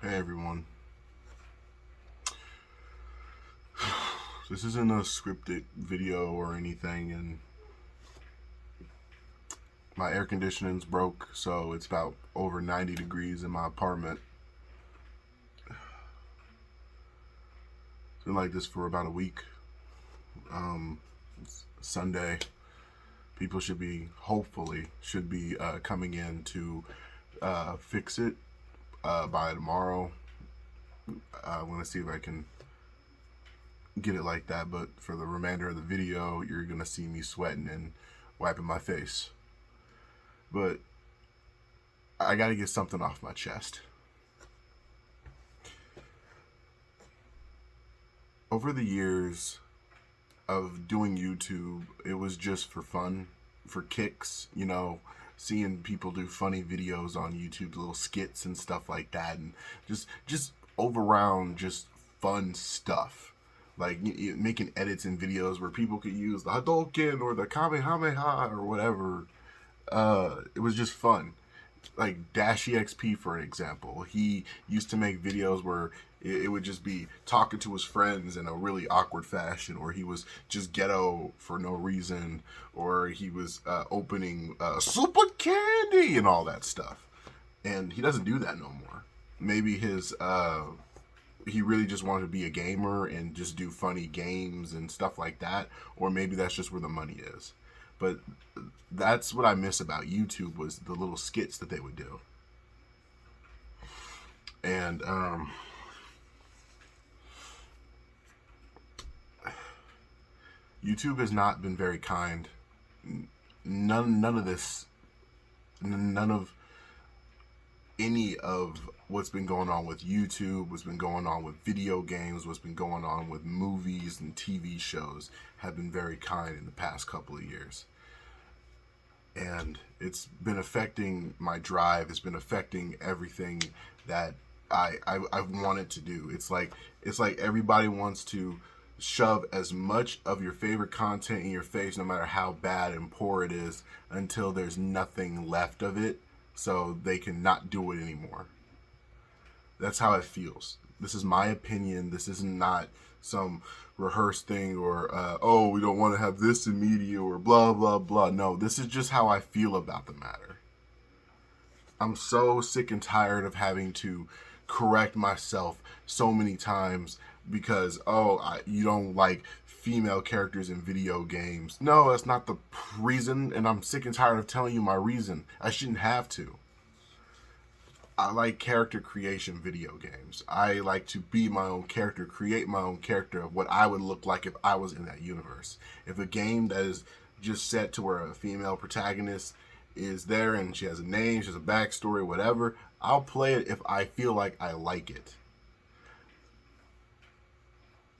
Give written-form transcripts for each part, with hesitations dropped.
Hey everyone. This isn't a scripted video or anything, and my air conditioning's broke, so it's about over 90 degrees in my apartment. It's been like this for about a week. It's Sunday. People hopefully, coming in to fix it by tomorrow. I'm going to see if I can get it like that, but for the remainder of the video, you're going to see me sweating and wiping my face. But I got to get something off my chest. Over the years of doing YouTube, it was just for fun, for kicks, seeing people do funny videos on YouTube, little skits and stuff like that, and just just fun stuff. Like making edits and videos where people could use the Hadouken or the Kamehameha or whatever. It was just fun. Like Dash EXP, for example, he used to make videos where it would just be talking to his friends in a really awkward fashion, or he was just ghetto for no reason, or he was opening super candy and all that stuff. And he doesn't do that no more. Maybe he really just wanted to be a gamer and just do funny games and stuff like that, or maybe that's just where the money is. But that's what I miss about YouTube, was the little skits that they would do. And YouTube has not been very kind. None of any of what's been going on with YouTube, what's been going on with video games, what's been going on with movies and TV shows have been very kind in the past couple of years. And it's been affecting my drive. It's been affecting everything that I've wanted to do. It's like everybody wants to shove as much of your favorite content in your face, no matter how bad and poor it is, until there's nothing left of it, so they can not do it anymore. That's how it feels. This is my opinion. This is not some rehearsed thing, or we don't want to have this in media, or blah blah blah. No, this is just how I feel about the matter. I'm so sick and tired of having to correct myself so many times because you don't like female characters in video games. No, that's not the reason, and I'm sick and tired of telling you my reason. I shouldn't have to. I like character creation video games. I like to be my own character, create my own character of what I would look like if I was in that universe. If a game that is just set to where a female protagonist is there and she has a name, she has a backstory, whatever, I'll play it if I feel like I like it.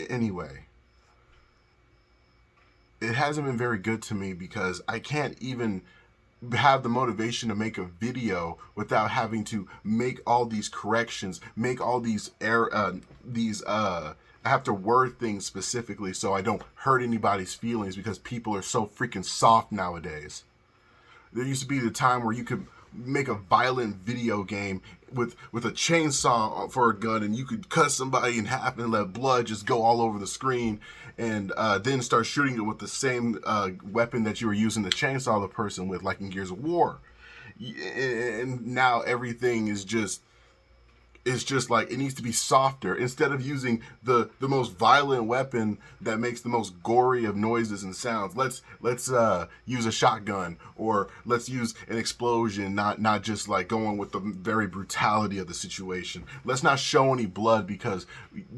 Anyway, it hasn't been very good to me because I can't even have the motivation to make a video without having to make all these corrections, make all these I have to word things specifically so I don't hurt anybody's feelings, because people are so freaking soft nowadays. There used to be the time where you could make a violent video game with a chainsaw for a gun, and you could cut somebody in half and let blood just go all over the screen, and then start shooting it with the same weapon that you were using to chainsaw the person with, like in Gears of War. And now everything is just like, it needs to be softer. Instead of using the most violent weapon that makes the most gory of noises and sounds, let's use a shotgun, or let's use an explosion, not just like going with the very brutality of the situation. Let's not show any blood, because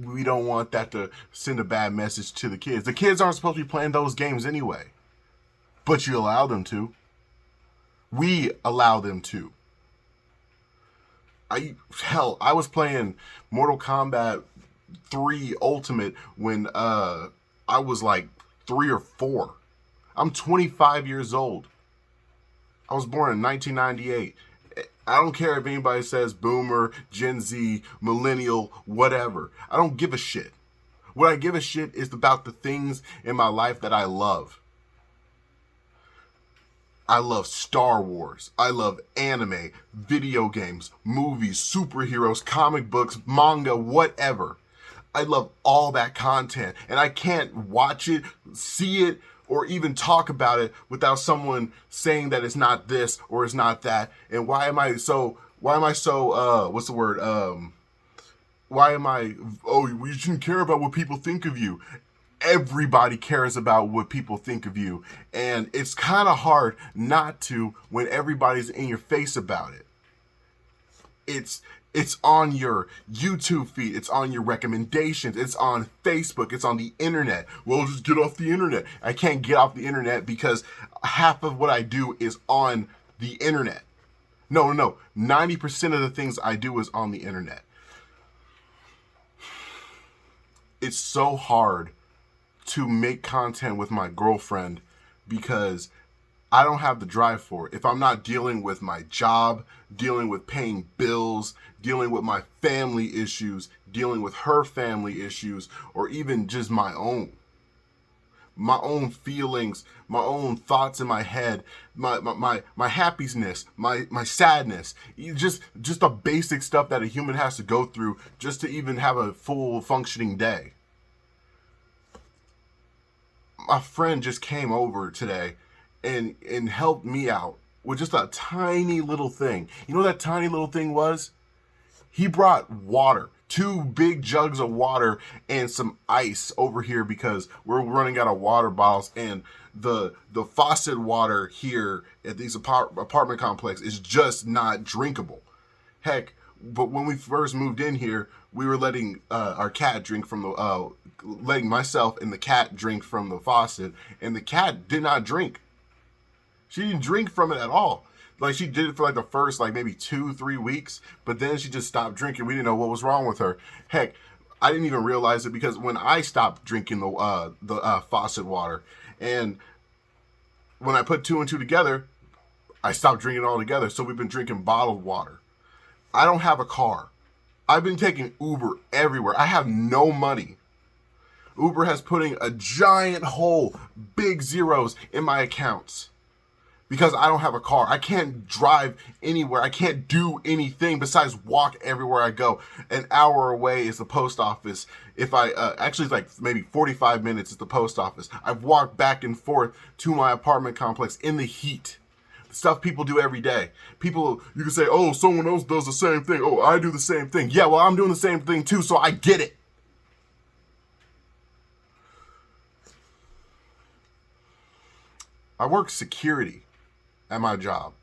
we don't want that to send a bad message to the kids. The kids aren't supposed to be playing those games anyway, but you allow them to. We allow them to. I was playing Mortal Kombat 3 Ultimate when I was like 3 or 4. I'm 25 years old. I was born in 1998. I don't care if anybody says boomer, Gen Z, millennial, whatever. I don't give a shit. What I give a shit is about the things in my life that I love. I love Star Wars. I love anime, video games, movies, superheroes, comic books, manga, whatever. I love all that content, and I can't watch it, see it, or even talk about it without someone saying that it's not this or it's not that. And what's the word? Why am I, oh, you shouldn't care about what people think of you. Everybody cares about what people think of you. And it's kind of hard not to when everybody's in your face about it. It's on your YouTube feed, it's on your recommendations, it's on Facebook, it's on the internet. Well, just get off the internet. I can't get off the internet because half of what I do is on the internet. No. 90% of the things I do is on the internet. It's so hard to make content with my girlfriend because I don't have the drive for it. If I'm not dealing with my job, dealing with paying bills, dealing with my family issues, dealing with her family issues, or even just my own feelings, my own thoughts in my head, my happiness, my sadness, just the basic stuff that a human has to go through just to even have a full functioning day. My friend just came over today and helped me out with just a tiny little thing. You know what that tiny little thing was? He brought water, 2 big jugs of water and some ice over here because we're running out of water bottles, and the faucet water here at these apartment complex is just not drinkable. Heck, but when we first moved in here, we were letting our cat drink from the letting myself and the cat drink from the faucet, and the cat did not drink. She didn't drink from it at all. Like, she did it for like the first like maybe 2-3 weeks, but then she just stopped drinking. We didn't know what was wrong with her. Heck, I didn't even realize it because when I stopped drinking the faucet water, and when I put 2 and 2 together, I stopped drinking it all together. So we've been drinking bottled water. I don't have a car. I've been taking Uber everywhere. I have no money. Uber has putting a giant hole, big zeros in my accounts because I don't have a car. I can't drive anywhere. I can't do anything besides walk everywhere I go. An hour away is the post office. If I actually, it's like maybe 45 minutes is the post office. I've walked back and forth to my apartment complex in the heat. Stuff people do every day. People, you can say, oh, someone else does the same thing. Oh, I do the same thing. Yeah, well, I'm doing the same thing too, so I get it. I work security at my job.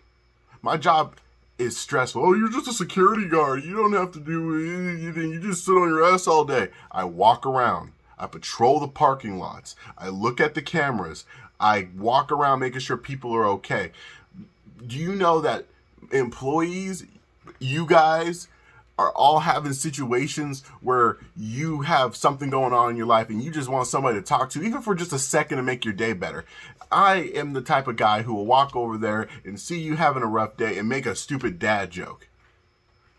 My job is stressful. Oh, you're just a security guard. You don't have to do anything. You just sit on your ass all day. I walk around. I patrol the parking lots. I look at the cameras. I walk around making sure people are okay. Do you know that employees, you guys, are all having situations where you have something going on in your life and you just want somebody to talk to, even for just a second, to make your day better? I am the type of guy who will walk over there and see you having a rough day and make a stupid dad joke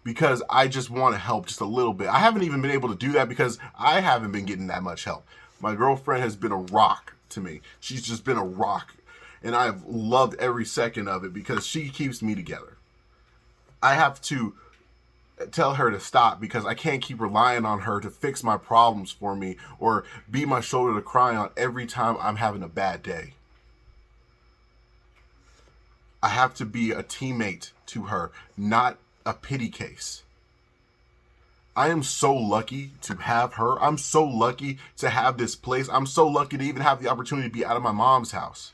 because I just want to help just a little bit. I haven't even been able to do that because I haven't been getting that much help. My girlfriend has been a rock to me. She's just been a rock. And I've loved every second of it because she keeps me together. I have to tell her to stop because I can't keep relying on her to fix my problems for me or be my shoulder to cry on every time I'm having a bad day. I have to be a teammate to her, not a pity case. I am so lucky to have her. I'm so lucky to have this place. I'm so lucky to even have the opportunity to be out of my mom's house.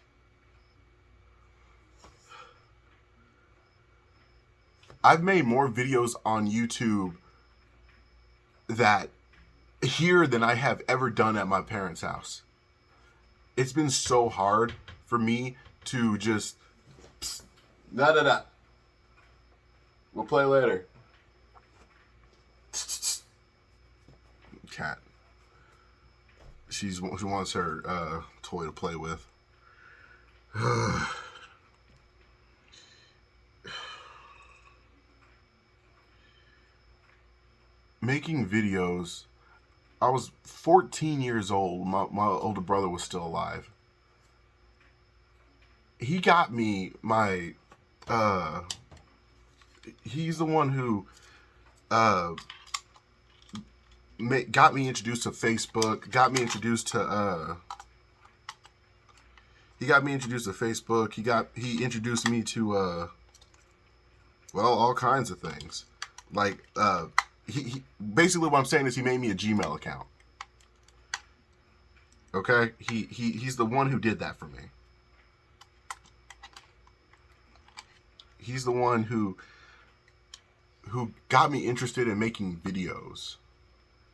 I've made more videos on YouTube that here than I have ever done at my parents' house. It's been so hard for me to just we'll play later. Cat. She wants her toy to play with. Making videos, I was 14 years old. My older brother was still alive. he got me my, he's the one who got me introduced to Facebook, got me introduced to, he got me introduced to Facebook. He introduced me to, well, all kinds of things. Like, he basically what I'm saying is he made me a Gmail account. Okay? He's the one who did that for me. He's the one who got me interested in making videos.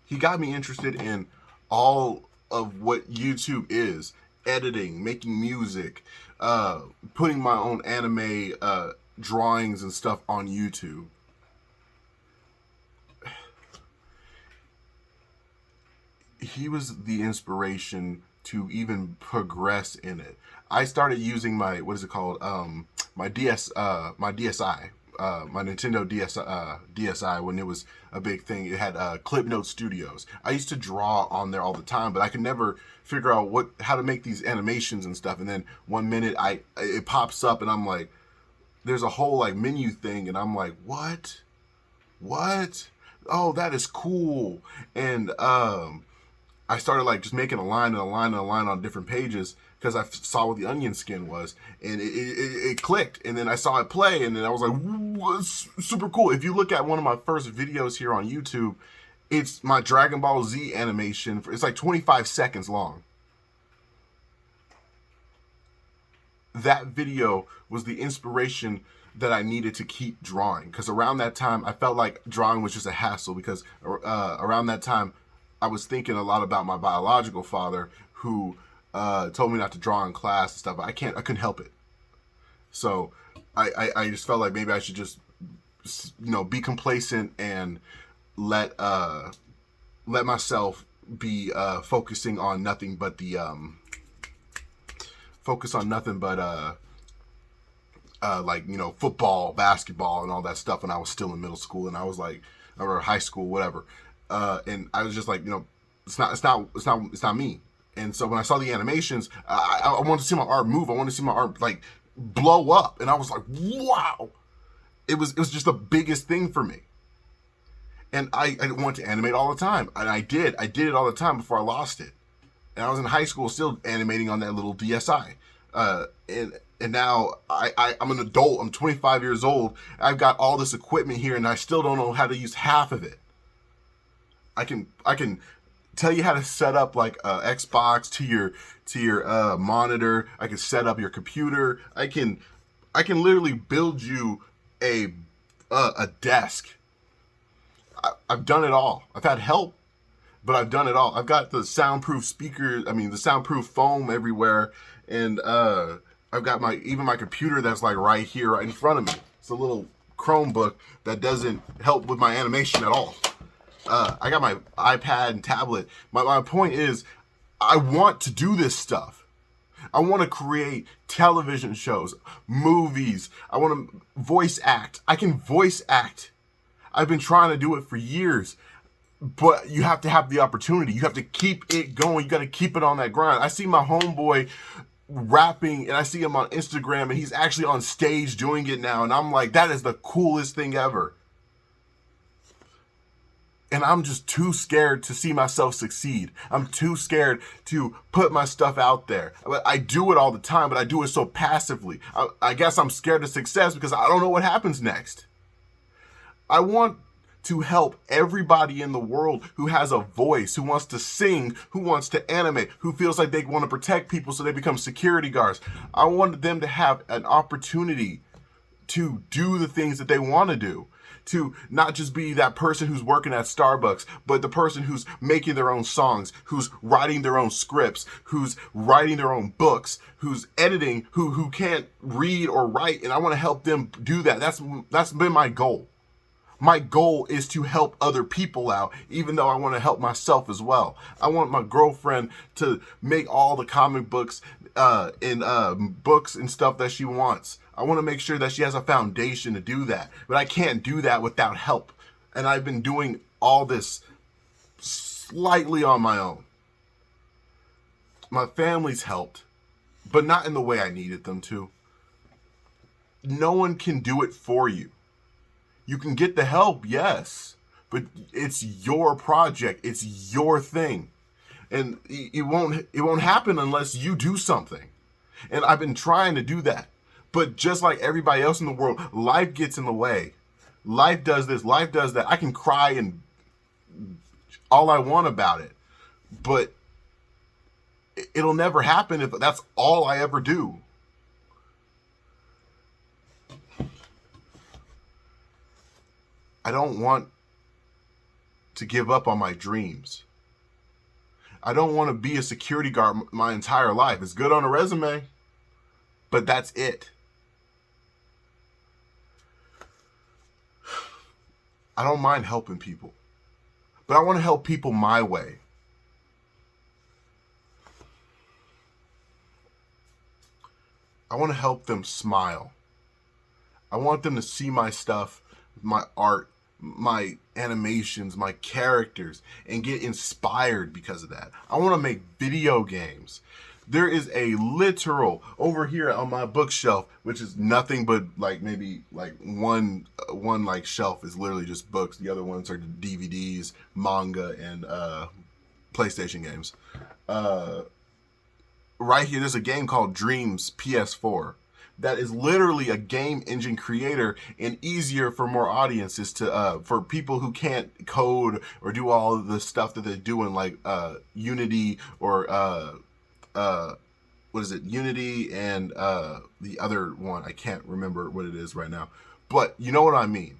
He got me interested in all of what YouTube is. Editing, making music, putting my own anime drawings and stuff on YouTube. He was the inspiration to even progress in it. I started using my, what is it called? My DSi, my Nintendo DSi when it was a big thing. It had Clip Note Studios. I used to draw on there all the time, but I could never figure out how to make these animations and stuff. And then one minute it pops up and I'm like, there's a whole like menu thing, and I'm like, what? Oh, that is cool. And I started like just making a line and a line and a line on different pages because I saw what the onion skin was, and it clicked. And then I saw it play, and then I was like, "Whoa, it's super cool." If you look at one of my first videos here on YouTube, it's my Dragon Ball Z animation. It's like 25 seconds long. That video was the inspiration that I needed to keep drawing, because around that time I felt like drawing was just a hassle, because around that time I was thinking a lot about my biological father, who told me not to draw in class and stuff, but I couldn't help it. So I just felt like maybe I should just, be complacent and let myself be focusing on nothing but football, basketball, and all that stuff when I was still in middle school, and I was like, or high school, whatever. And I was just like, it's not me. And so when I saw the animations, I wanted to see my art move. I wanted to see my art like blow up. And I was like, wow. It was just the biggest thing for me. And I wanted to animate all the time. And I did it all the time before I lost it. And I was in high school still animating on that little DSi. And now I'm an adult. I'm 25 years old. I've got all this equipment here, and I still don't know how to use half of it. I can tell you how to set up like a Xbox to your monitor. I can set up your computer. I can literally build you a desk. I've done it all. I've had help, but I've done it all. I've got the soundproof speakers. The soundproof foam everywhere, and I've got my computer that's like right here, right in front of me. It's a little Chromebook that doesn't help with my animation at all. I got my iPad and tablet. My point is, I want to do this stuff. I want to create television shows, movies. I want to voice act. I can voice act. I've been trying to do it for years, but you have to have the opportunity. You have to keep it going. You got to keep it on that grind. I see my homeboy rapping, and I see him on Instagram, and he's actually on stage doing it now. And I'm like, that is the coolest thing ever. And I'm just too scared to see myself succeed. I'm too scared to put my stuff out there. I do it all the time, but I do it so passively. I guess I'm scared of success because I don't know what happens next. I want to help everybody in the world who has a voice, who wants to sing, who wants to animate, who feels like they want to protect people so they become security guards. I want them to have an opportunity to do the things that they want to do. To not just be that person who's working at Starbucks, but the person who's making their own songs, who's writing their own scripts, who's writing their own books, who's editing, who can't read or write. And I want to help them do that. That's been my goal. My goal is to help other people out, even though I want to help myself as well. I want my girlfriend to make all the comic books and books and stuff that she wants. I want to make sure that she has a foundation to do that. But I can't do that without help. And I've been doing all this slightly on my own. My family's helped, but not in the way I needed them to. no one can do it for you. You can get the help, yes, but it's your project. It's your thing. And it won't happen unless you do something. And I've been trying to do that. But just like everybody else in the world, life gets in the way. Life does this, life does that. I can cry and all I want about it. But it'll never happen if that's all I ever do. I don't want to give up on my dreams. I don't want to be a security guard my entire life. It's good on a resume, but that's it. I don't mind helping people, but I want to help people my way. I want to help them smile. I want them to see my stuff, my art, my animations, my characters, and get inspired because of that. I want to make video games. There is a literal over here on my bookshelf, which is nothing but like maybe like one like shelf is literally just books. The other ones are DVDs, manga, and PlayStation games. Right here, there's a game called Dreams PS4 that is literally a game engine creator and easier for more audiences to for people who can't code or do all of the stuff that they do in like Unity or what is it? Unity and the other one. I can't remember what it is right now, but you know what I mean.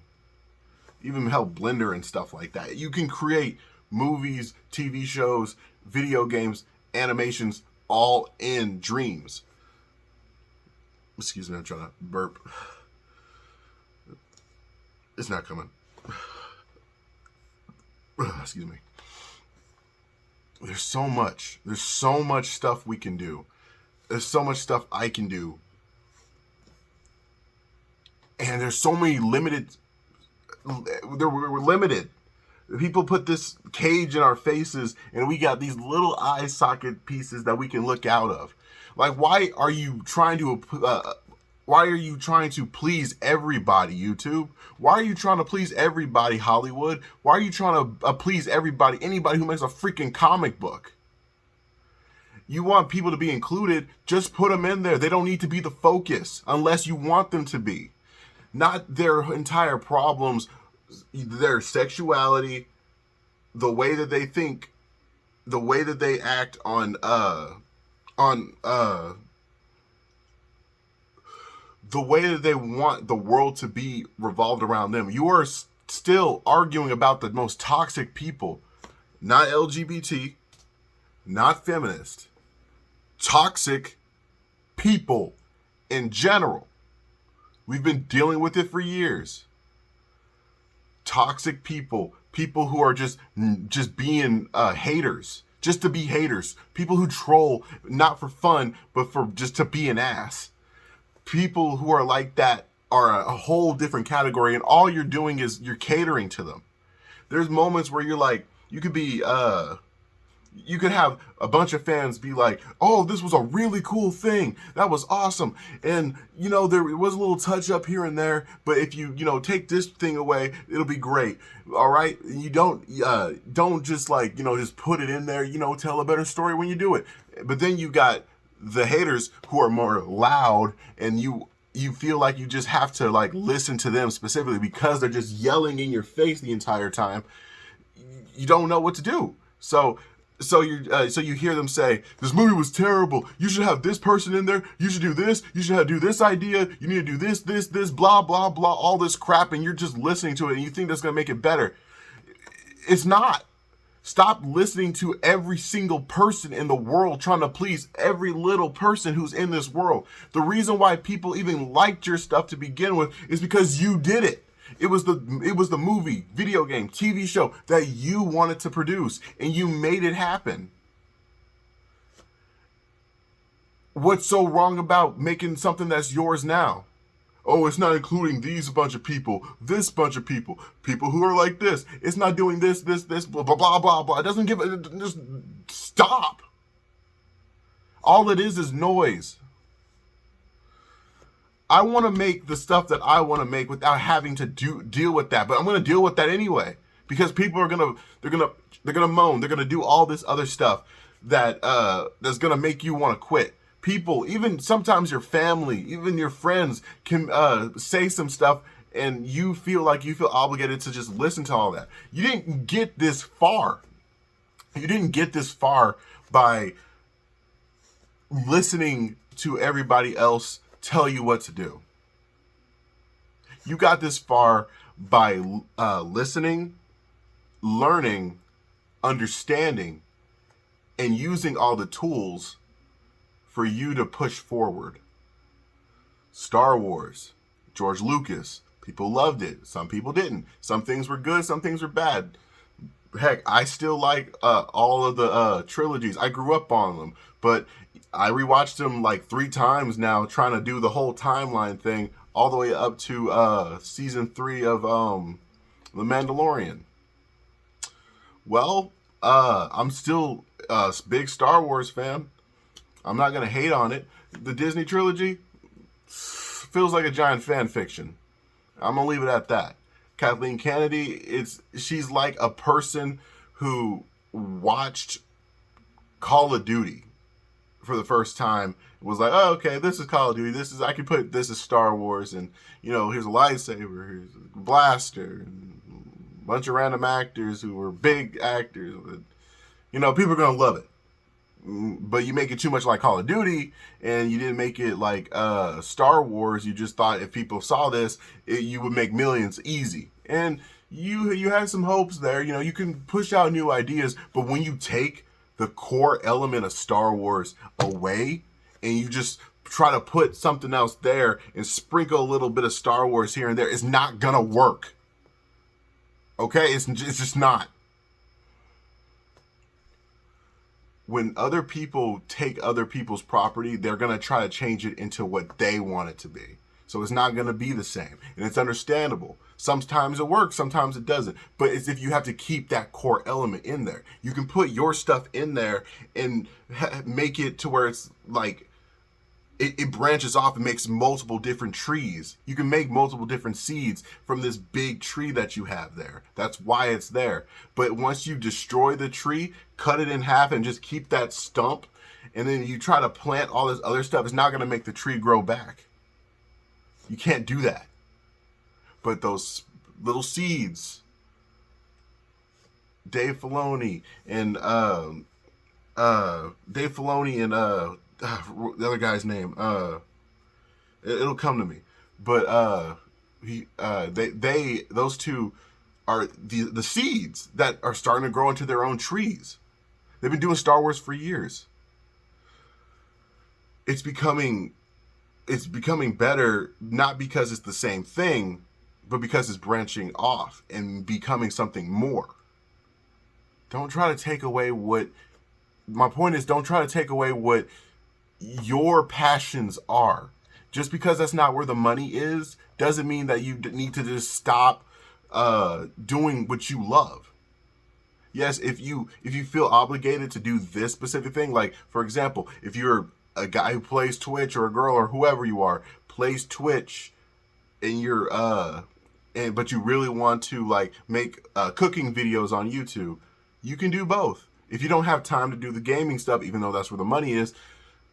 Even help Blender and stuff like that. You can create movies, TV shows, video games, animations, all in Dreams. Excuse me, I'm trying to burp. It's not coming. Excuse me. There's so much stuff we can do. There's so much stuff I can do. And there's so many limited, we're limited. People put this cage in our faces and we got these little eye socket pieces that we can look out of. Like, why are you trying to please everybody, YouTube? Why are you trying to please everybody, Hollywood? Why are you trying to please everybody, anybody who makes a freaking comic book? You want people to be included, just put them in there. They don't need to be the focus unless you want them to be. Not their entire problems, their sexuality, the way that they think, the way that they act on the way that they want the world to be revolved around them. You are still arguing about the most toxic people, not LGBT, not feminist, toxic people in general. We've been dealing with it for years. Toxic people, people who are just being haters, just to be haters, people who troll not for fun, but for just to be an ass. People who are like that are a whole different category, and all you're doing is you're catering to them. There's moments where you're like, you could have a bunch of fans be like, oh, this was a really cool thing. That was awesome. And, there was a little touch up here and there, but if you take this thing away, it'll be great. All right. You don't just just put it in there, tell a better story when you do it. But then you got the haters who are more loud, and you feel like you just have to listen to them specifically because they're just yelling in your face the entire time. You don't know what to do. So you hear them say, this movie was terrible. You should have this person in there. You should do this. You should do this idea. You need to do this, blah, blah, blah, all this crap. And you're just listening to it and you think that's going to make it better. It's not. Stop listening to every single person in the world trying to please every little person who's in this world. The reason why people even liked your stuff to begin with is because you did it. It was the movie, video game, TV show that you wanted to produce, and you made it happen. What's so wrong about making something that's yours now? Oh, it's not including these bunch of people, this bunch of people who are like this. It's not doing this, blah, blah, blah, blah, blah. It doesn't just stop. All it is noise. I want to make the stuff that I want to make without having to deal with that. But I'm going to deal with that anyway because people are they're gonna moan. They're gonna do all this other stuff that that's gonna make you want to quit. People, even sometimes your family, even your friends, can say some stuff, and you feel obligated to just listen to all that. You didn't get this far. You didn't get this far by listening to everybody else tell you what to do. You got this far by listening, learning, understanding, and using all the tools for you to push forward. Star Wars, George Lucas, people loved it. Some people didn't. Some things were good, some things were bad. Heck, I still like all of the trilogies. I grew up on them, but I rewatched them like 3 times now, trying to do the whole timeline thing all the way up to season 3 of The Mandalorian. Well, I'm still a big Star Wars fan. I'm not gonna hate on it. The Disney trilogy feels like a giant fan fiction. I'm gonna leave it at that. Kathleen Kennedy, she's like a person who watched Call of Duty for the first time. Was like, oh, okay, this is Call of Duty. I can put this as Star Wars, and here's a lightsaber, here's a blaster, and a bunch of random actors who were big actors. But, people are gonna love it. But you make it too much like Call of Duty, and you didn't make it like Star Wars. You just thought if people saw this, you would make millions easy. And you had some hopes there. You can push out new ideas, but when you take the core element of Star Wars away and you just try to put something else there and sprinkle a little bit of Star Wars here and there, it's not gonna work. Okay? It's just not. When other people take other people's property, they're going to try to change it into what they want it to be. So it's not going to be the same. And it's understandable. Sometimes it works, sometimes it doesn't. But it's if you have to keep that core element in there. You can put your stuff in there and make it to where it's like, it branches off and makes multiple different trees. You can make multiple different seeds from this big tree that you have there. That's why it's there. But once you destroy the tree, cut it in half and just keep that stump, and then you try to plant all this other stuff, it's not going to make the tree grow back. You can't do that. But those little seeds, Dave Filoni and the other guy's name, it'll come to me, but those two are the seeds that are starting to grow into their own trees. They've been doing Star Wars for years. It's becoming better, not because it's the same thing, but because it's branching off and becoming something more. Don't try to take away what your passions are. Just because that's not where the money is doesn't mean that you need to just stop doing what you love. Yes, if you feel obligated to do this specific thing, like for example, if you're a guy who plays Twitch, or a girl, or whoever you are plays Twitch, and but you really want to like make cooking videos on YouTube, you can do both. If you don't have time to do the gaming stuff, even though that's where the money is,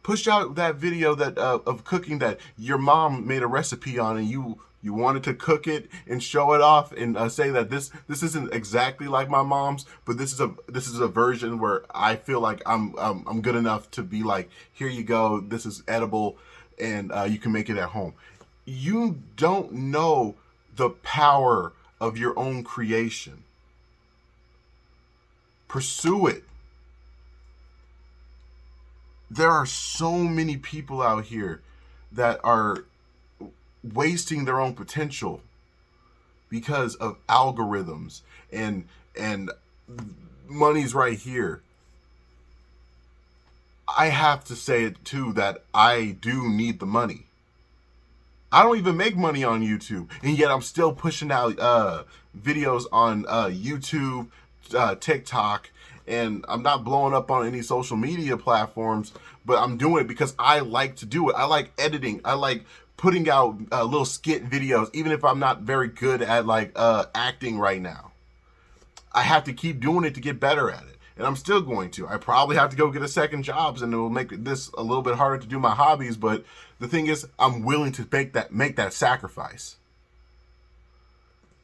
push out that video that of cooking that your mom made a recipe on, and you wanted to cook it and show it off and say that this isn't exactly like my mom's, but this is a version where I feel like I'm good enough to be like, here you go, this is edible, and you can make it at home. You don't know the power of your own creation. Pursue it. There are so many people out here that are wasting their own potential because of algorithms and money's right here. I have to say it too, that I do need the money. I don't even make money on YouTube, and yet I'm still pushing out videos on YouTube, TikTok, and I'm not blowing up on any social media platforms, but I'm doing it because I like to do it. I like editing. I like putting out little skit videos, even if I'm not very good at like acting right now. I have to keep doing it to get better at it. And I'm still going to. I probably have to go get a second job, and it will make this a little bit harder to do my hobbies. But the thing is, I'm willing to make that sacrifice.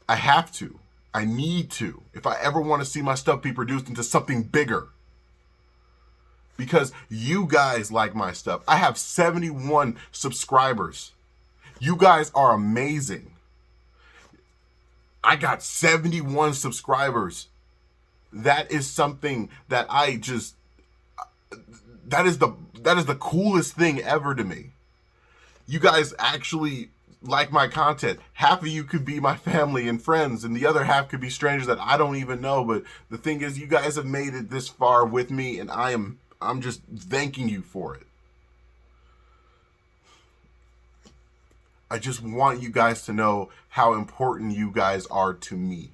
I have to. I need to. If I ever want to see my stuff be produced into something bigger. Because you guys like my stuff. I have 71 subscribers. You guys are amazing. I got 71 subscribers. That is something that that is the coolest thing ever to me. You guys actually like my content. Half of you could be my family and friends, and the other half could be strangers that I don't even know. But the thing is, you guys have made it this far with me, and I'm just thanking you for it. I just want you guys to know how important you guys are to me,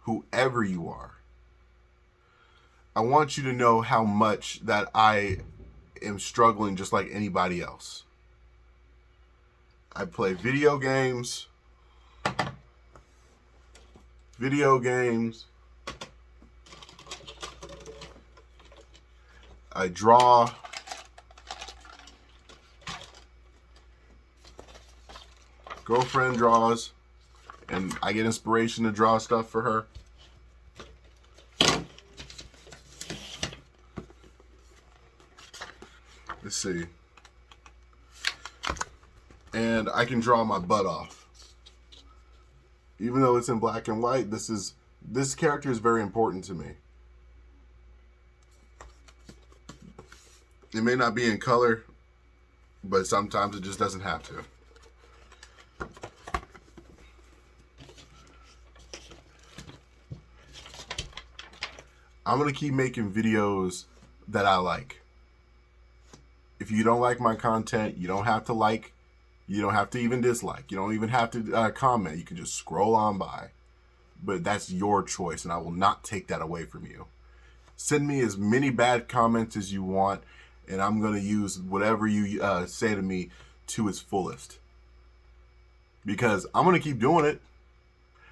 whoever you are. I want you to know how much that I am struggling just like anybody else. I play video games. I draw. Girlfriend draws, and I get inspiration to draw stuff for her. Let's see. And I can draw my butt off. Even though it's in black and white, this character is very important to me. It may not be in color, but sometimes it just doesn't have to. I'm going to keep making videos that I like. If you don't like my content, you don't have to like. You don't have to even dislike. You don't even have to comment. You can just scroll on by. But that's your choice, and I will not take that away from you. Send me as many bad comments as you want, and I'm going to use whatever you say to me to its fullest. Because I'm going to keep doing it.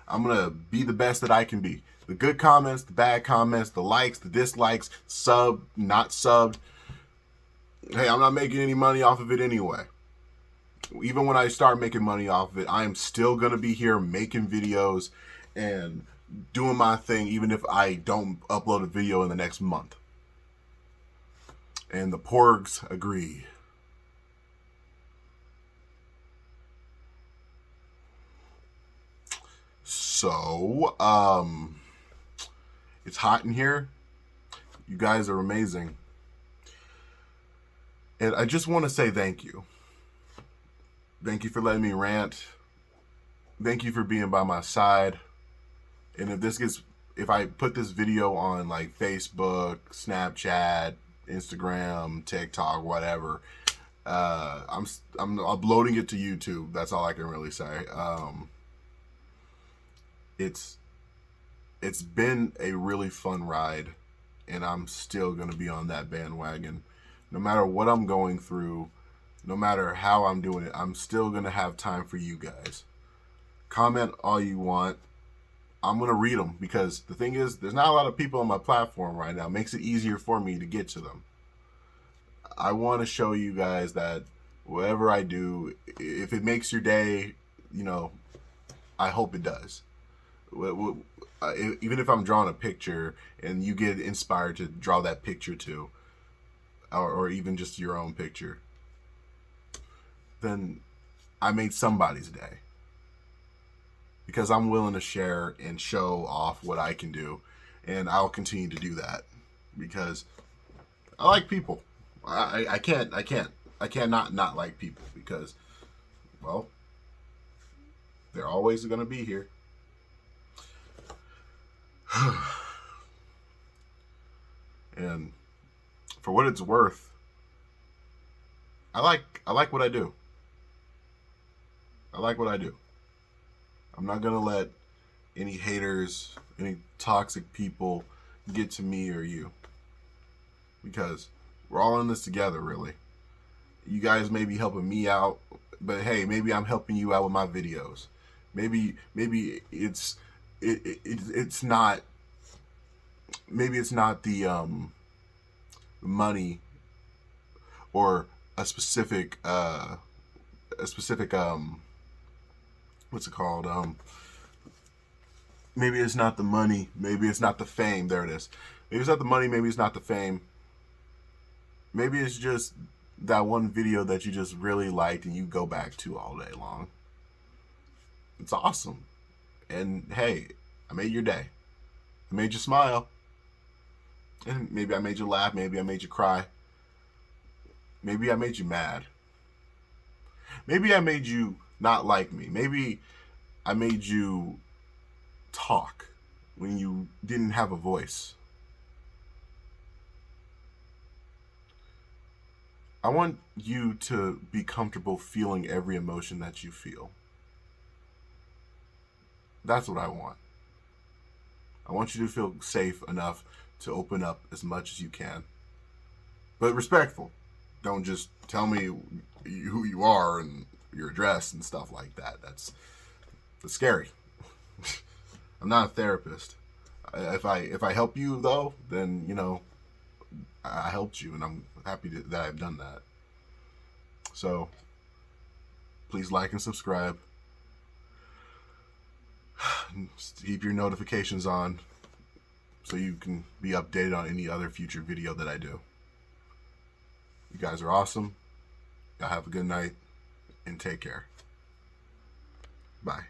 I'm going to be the best that I can be. The good comments, the bad comments, the likes, the dislikes, sub, not subbed. Hey, I'm not making any money off of it anyway. Even when I start making money off of it, I am still going to be here making videos and doing my thing, even if I don't upload a video in the next month. And the porgs agree. So, it's hot in here. You guys are amazing. And I just want to say thank you. Thank you for letting me rant. Thank you for being by my side. And if I put this video on like Facebook, Snapchat, Instagram, TikTok, whatever, I'm uploading it to YouTube. That's all I can really say. It's been a really fun ride, and I'm still going to be on that bandwagon. No matter what I'm going through, no matter how I'm doing it, I'm still going to have time for you guys. Comment all you want. I'm going to read them, because the thing is, there's not a lot of people on my platform right now. It makes it easier for me to get to them. I want to show you guys that whatever I do, if it makes your day, I hope it does. Even if I'm drawing a picture and you get inspired to draw that picture too, or even just your own picture, then I made somebody's day. Because I'm willing to share and show off what I can do, and I'll continue to do that because I like people. I can't not like people, because, well, they're always going to be here. And for what it's worth, I like what I do. I like what I do. I'm not going to let any haters, any toxic people get to me or you. Because we're all in this together, really. You guys may be helping me out But hey, maybe I'm helping you out with my videos. Maybe it's not, maybe it's not the money or a specific what's it called, maybe it's not the money, maybe it's not the fame. There it is. Maybe it's not the money, maybe it's not the fame. Maybe it's just that one video that you just really liked and you go back to all day long. It's awesome. And hey, I made your day. I made you smile. And maybe I made you laugh, maybe I made you cry. Maybe I made you mad. Maybe I made you not like me. Maybe I made you talk when you didn't have a voice. I want you to be comfortable feeling every emotion that you feel. That's what I want. I want you to feel safe enough to open up as much as you can. But respectful. Don't just tell me who you are and your address and stuff like that. That's scary. I'm not a therapist. If I help you though, then I helped you, and I'm happy that I've done that. So please like and subscribe. Keep your notifications on so you can be updated on any other future video that I do. You guys are awesome. Y'all have a good night and take care. Bye.